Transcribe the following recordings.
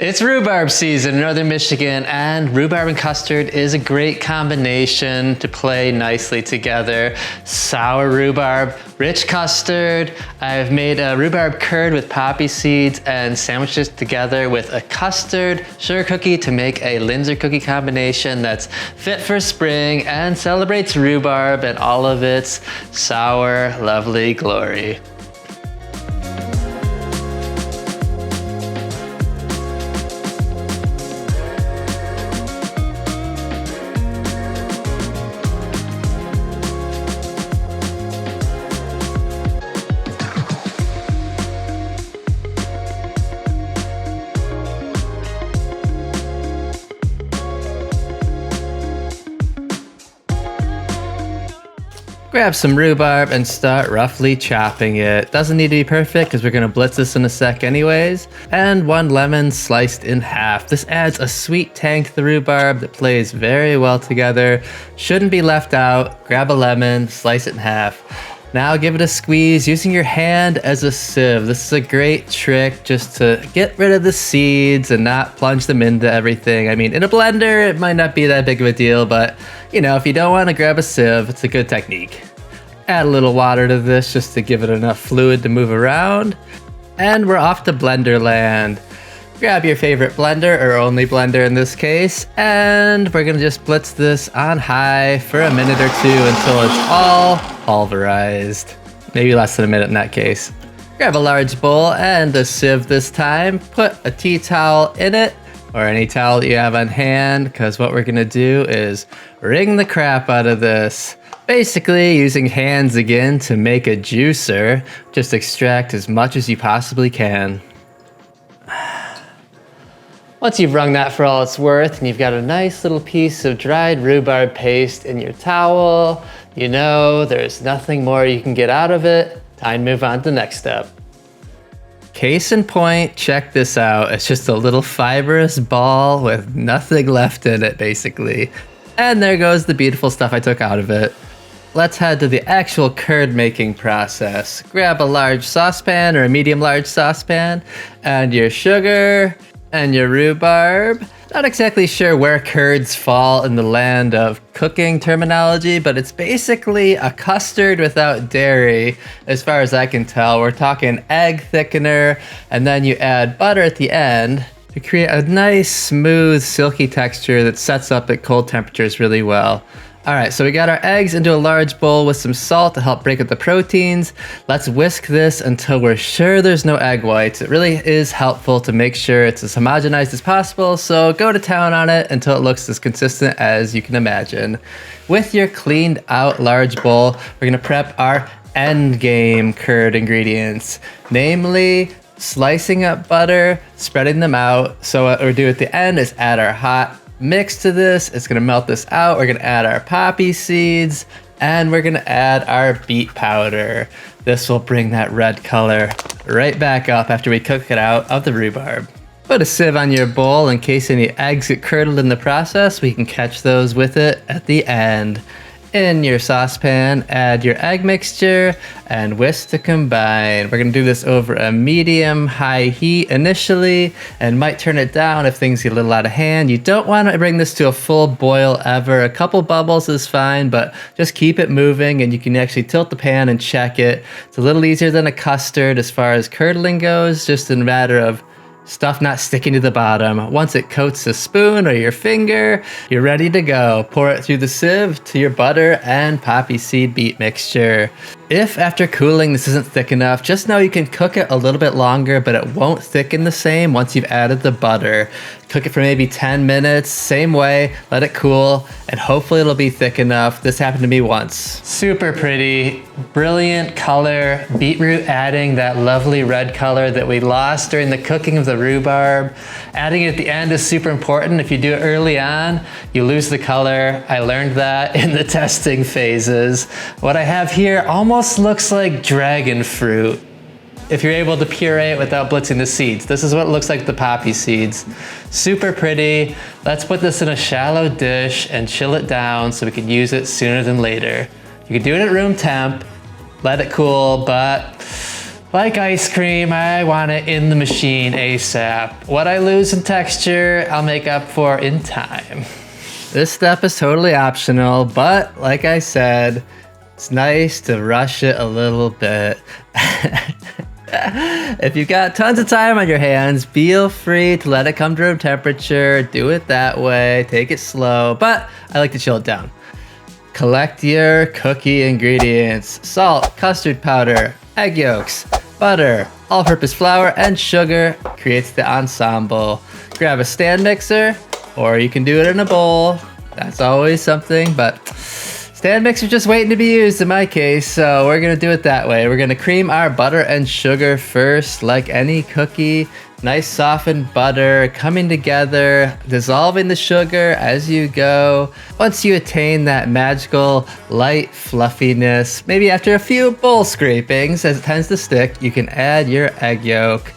It's rhubarb season in northern Michigan, and rhubarb and custard is a great combination to play nicely together. Sour rhubarb, rich custard. I've made a rhubarb curd with poppy seeds and sandwiched it together with a custard sugar cookie to make a Linzer cookie combination that's fit for spring and celebrates rhubarb and all of its sour, lovely glory. Grab some rhubarb and start roughly chopping it. Doesn't need to be perfect because we're gonna blitz this in a sec anyways. And 1 lemon sliced in half. This adds a sweet tang to the rhubarb that plays very well together. Shouldn't be left out. Grab a lemon, slice it in half. Now give it a squeeze using your hand as a sieve. This is a great trick just to get rid of the seeds and not plunge them into everything. I mean, in a blender, it might not be that big of a deal, but you know, if you don't want to grab a sieve, it's a good technique. Add a little water to this just to give it enough fluid to move around. And we're off to blender land. Grab your favorite blender, or only blender in this case, and we're gonna just blitz this on high for a minute or two until it's all pulverized. Maybe less than a minute in that case. Grab a large bowl and a sieve this time. Put a tea towel in it, or any towel that you have on hand, because what we're gonna do is wring the crap out of this. Basically, using hands again to make a juicer. Just extract as much as you possibly can. Once you've wrung that for all it's worth and you've got a nice little piece of dried rhubarb paste in your towel, you know there's nothing more you can get out of it. Time to move on to the next step. Case in point, check this out. It's just a little fibrous ball with nothing left in it, basically. And there goes the beautiful stuff I took out of it. Let's head to the actual curd making process. Grab a large saucepan or a medium large saucepan and your sugar and your rhubarb. Not exactly sure where curds fall in the land of cooking terminology, but it's basically a custard without dairy, as far as I can tell. We're talking egg thickener, and then you add butter at the end to create a nice, smooth, silky texture that sets up at cold temperatures really well. All right, so we got our eggs into a large bowl with some salt to help break up the proteins. Let's whisk this until we're sure there's no egg whites. It really is helpful to make sure it's as homogenized as possible, so go to town on it until it looks as consistent as you can imagine. With your cleaned out large bowl, we're gonna prep our end game curd ingredients, namely slicing up butter, spreading them out. So what we'll do at the end is add our hot mix to this. It's gonna melt this out. We're gonna add our poppy seeds and we're gonna add our beet powder. This will bring that red color right back up after we cook it out of the rhubarb. Put a sieve on your bowl in case any eggs get curdled in the process. We can catch those with it at the end. In your saucepan, add your egg mixture and whisk to combine. We're gonna do this over a medium-high heat initially and might turn it down if things get a little out of hand. You don't wanna bring this to a full boil ever. A couple bubbles is fine, but just keep it moving and you can actually tilt the pan and check it. It's a little easier than a custard as far as curdling goes, just in a matter of stuff not sticking to the bottom. Once it coats the spoon or your finger, you're ready to go. Pour it through the sieve to your butter and poppy seed beet mixture. If after cooling this isn't thick enough, just know you can cook it a little bit longer, but it won't thicken the same once you've added the butter. Cook it for maybe 10 minutes, same way, let it cool, and hopefully it'll be thick enough. This happened to me once. Super pretty, brilliant color, beetroot adding that lovely red color that we lost during the cooking of the rhubarb. Adding it at the end is super important. If you do it early on, you lose the color. I learned that in the testing phases. What I have here almost looks like dragon fruit, if you're able to puree it without blitzing the seeds. This is what it looks like, the poppy seeds. Super pretty. Let's put this in a shallow dish and chill it down so we can use it sooner than later. You can do it at room temp, let it cool, but Like ice cream, I want it in the machine ASAP. What I lose in texture, I'll make up for in time. This step is totally optional, but like I said, it's nice to rush it a little bit. If you've got tons of time on your hands, feel free to let it come to room temperature, do it that way, take it slow, but I like to chill it down. Collect your cookie ingredients: salt, custard powder, egg yolks, butter, all-purpose flour, and sugar creates the ensemble. Grab a stand mixer, or you can do it in a bowl. That's always something, but stand mixer just waiting to be used in my case, so we're gonna do it that way. We're gonna cream our butter and sugar first, like any cookie. Nice softened butter coming together, dissolving the sugar as you go. Once you attain that magical light fluffiness, maybe after a few bowl scrapings, as it tends to stick, you can add your egg yolk.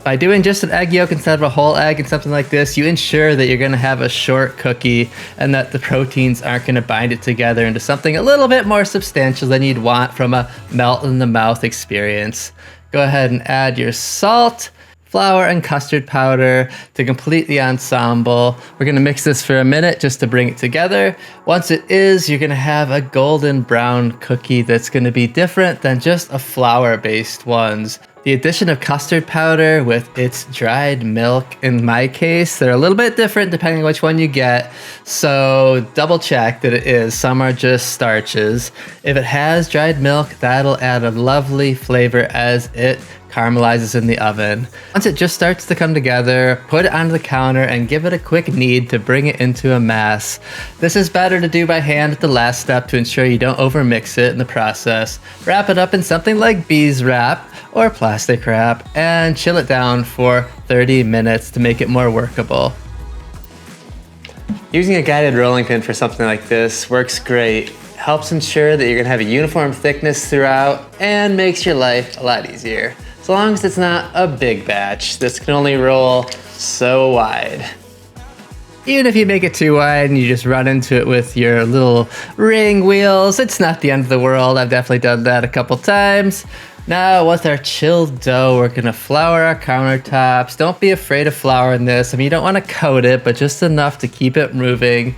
By doing just an egg yolk instead of a whole egg and something like this, you ensure that you're gonna have a short cookie and that the proteins aren't gonna bind it together into something a little bit more substantial than you'd want from a melt in the mouth experience. Go ahead and add your salt, flour, and custard powder to complete the ensemble. We're gonna mix this for a minute just to bring it together. Once it is, you're gonna have a golden brown cookie that's gonna be different than just a flour-based ones. The addition of custard powder with its dried milk, in my case, they're a little bit different depending on which one you get, so double check that it is. Some are just starches. If it has dried milk, that'll add a lovely flavor as it caramelizes in the oven. Once it just starts to come together, put it onto the counter and give it a quick knead to bring it into a mass. This is better to do by hand at the last step to ensure you don't overmix it in the process. Wrap it up in something like bees wrap or plastic wrap and chill it down for 30 minutes to make it more workable. Using a guided rolling pin for something like this works great. Helps ensure that you're gonna have a uniform thickness throughout and makes your life a lot easier. As long as it's not a big batch, this can only roll so wide. Even if you make it too wide and you just run into it with your little ring wheels, it's not the end of the world. I've definitely done that a couple times. Now with our chilled dough, we're gonna flour our countertops. Don't be afraid of flouring this. I mean, you don't wanna coat it, but just enough to keep it moving.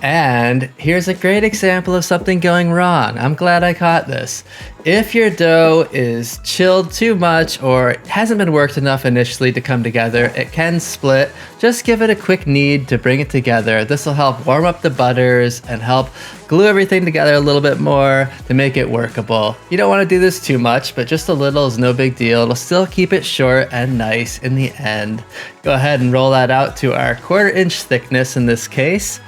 And here's a great example of something going wrong. I'm glad I caught this. If your dough is chilled too much or hasn't been worked enough initially to come together, it can split. Just give it a quick knead to bring it together. This will help warm up the butters and help glue everything together a little bit more to make it workable. You don't want to do this too much, but just a little is no big deal. It'll still keep it short and nice in the end. Go ahead and roll that out to our 1/4 inch thickness in this case.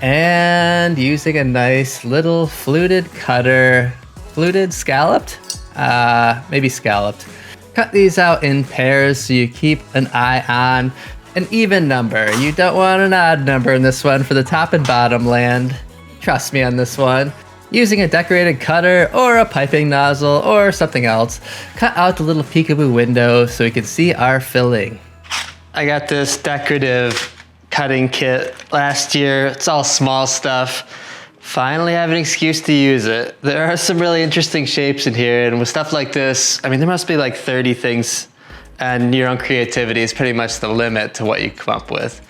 And using a nice little fluted cutter, scalloped? Maybe scalloped. Cut these out in pairs so you keep an eye on an even number. You don't want an odd number in this one for the top and bottom land. Trust me on this one. Using a decorated cutter or a piping nozzle or something else, cut out the little peekaboo window so we can see our filling. I got this decorative cutting kit last year. It's all small stuff. Finally have an excuse to use it. There are some really interesting shapes in here, and with stuff like this, I mean, there must be like 30 things, and your own creativity is pretty much the limit to what you come up with.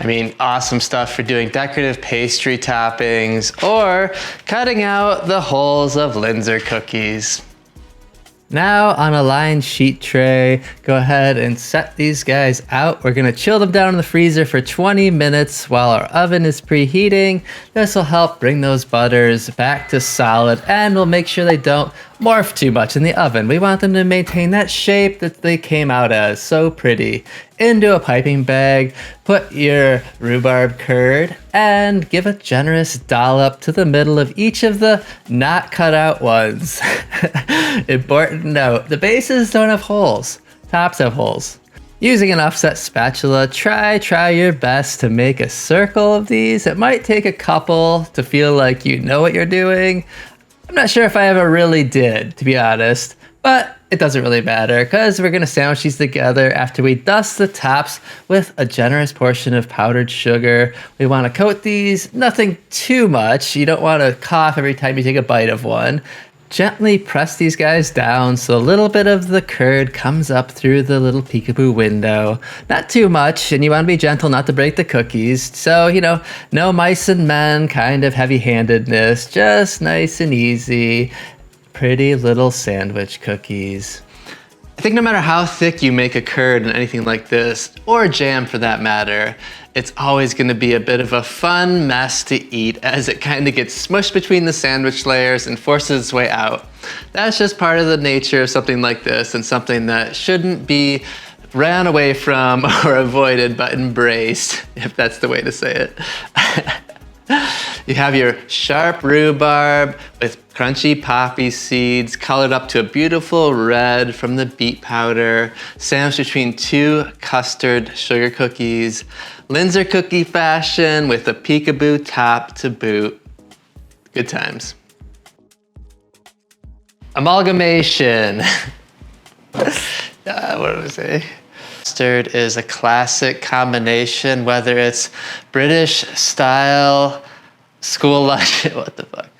I mean, awesome stuff for doing decorative pastry toppings or cutting out the holes of Linzer cookies. Now on a lined sheet tray, go ahead and set these guys out. We're gonna chill them down in the freezer for 20 minutes while our oven is preheating. This will help bring those butters back to solid and we'll make sure they don't morph too much in the oven. We want them to maintain that shape that they came out as, so pretty. Into a piping bag, put your rhubarb curd and give a generous dollop to the middle of each of the not cut out ones. Important note, the bases don't have holes, tops have holes. Using an offset spatula, try your best to make a circle of these. It might take a couple to feel like you know what you're doing. I'm not sure if I ever really did, to be honest, but it doesn't really matter because we're gonna sandwich these together after we dust the tops with a generous portion of powdered sugar. We wanna coat these, nothing too much. You don't wanna cough every time you take a bite of one. Gently press these guys down so a little bit of the curd comes up through the little peekaboo window. Not too much, and you want to be gentle not to break the cookies. So, you know, no mice and men kind of heavy-handedness, just nice and easy. Pretty little sandwich cookies. I think no matter how thick you make a curd in anything like this, or jam for that matter, it's always gonna be a bit of a fun mess to eat as it kind of gets smushed between the sandwich layers and forces its way out. That's just part of the nature of something like this and something that shouldn't be ran away from or avoided but embraced, if that's the way to say it. You have your sharp rhubarb with crunchy poppy seeds colored up to a beautiful red from the beet powder, sandwiched between two custard sugar cookies, Linzer cookie fashion with a peekaboo top to boot. Good times. Amalgamation. What did I say? Custard is a classic combination, whether it's British style, school lunch, what the fuck?